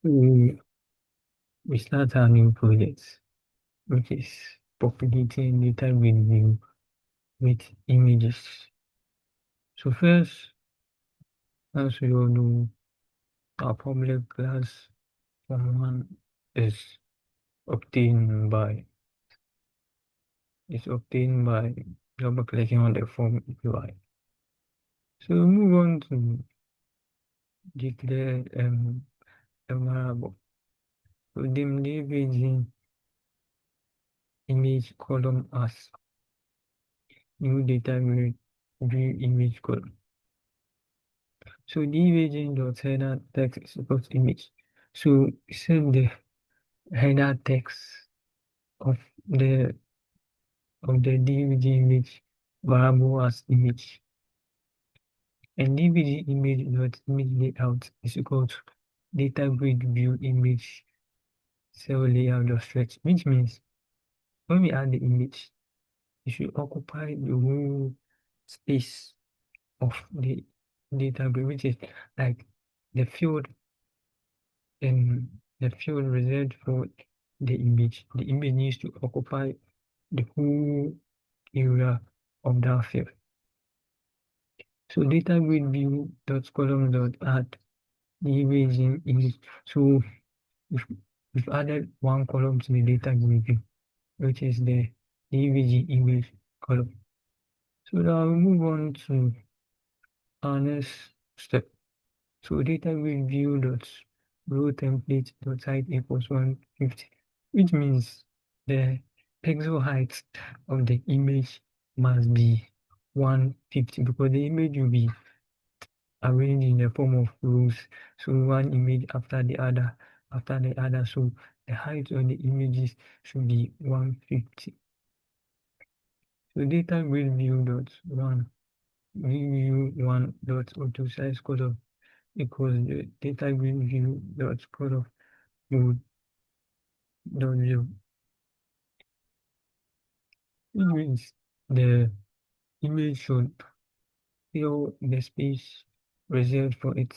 We start our new project, which is populating Datagridview with images. So first, as we all know, our public class form one is obtained by double clicking on the form UI. So we move on to declare a variable. So dim leveraging image column as new Datagrid view image column. So deviaging.header text is equal to image. So set the header text of the dvg image variable as image, and dvg image.image layout is equal to datagrid view image cell layout dot stretch, which means when we add the image, it should occupy the whole space of the datagrid, which is like the field in the field reserved for the image. The image needs to occupy the whole area of that field. So datagrid view dot column dot add the image in image. So we've added one column to the datagrid view, which is the image image column. So now we move on to our next step. So datagrid view dot row template dot height equals 150, which means the pixel height of the image must be 150 because the image will be arranged in the form of rows. So one image after the other, after the other. So the height of the images should be 150. So datagrid view dot view1 dot auto size column equals the datagrid view dot column mode dot view, which means the image should fill the space reserved for it.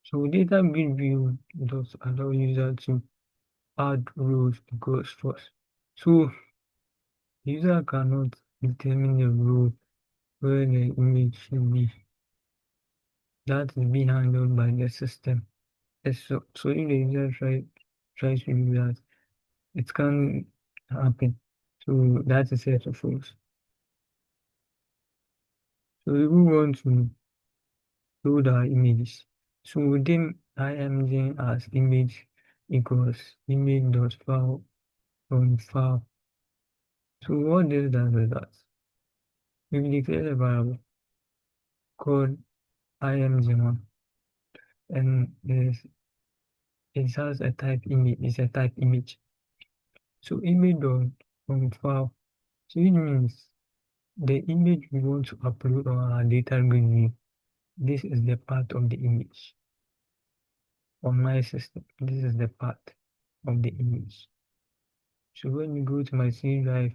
So datagrid view does allow user to add rows across first. So user cannot determine the row where the image should be. That is being handled by the system. So if the user tries to do that, it can happen. So that's a set of rules. So we move on to load our images. So within img as image equals image.file from file. So what this does is that we will declare a variable called img1, and it has a type image. It's a type image. So image.from file. So it means the image we want to upload on our datagrid view. This is the part of the image. On my system, this is the part of the image. So when you go to my C drive,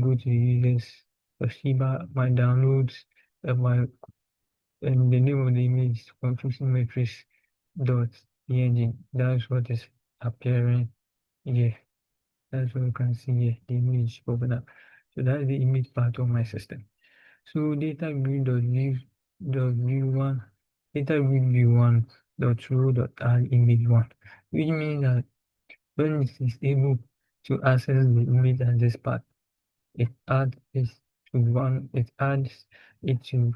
go to users, Toshiba, my downloads, and the name of the image is confusing matrix dot png. That's what is appearing here. That's what you can see here, the image open up. So that's the image part of my system. So datagrid.view1, datagrid.view1 dot row dot add image1, which means that when it is able to access the image at this part, it adds it to one. It adds it to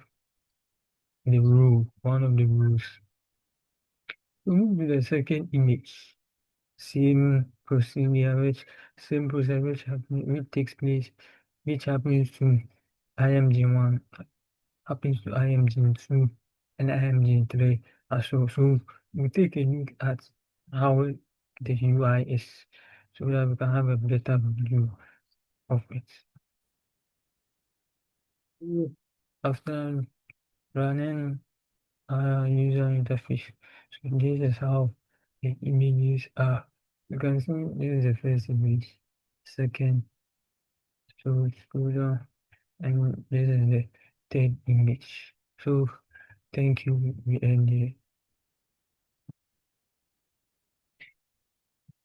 the row, one of the rows. So move to the second image. Same procedure, which takes place, which happens to img1, happens to img2, and img3 as well. So we take a look at how the UI is, so that we can have a better view of it. After running our user interface, so this is how the images are. You can see this is the first image, second, so scroll down, and this is the third image. So thank you, we end here.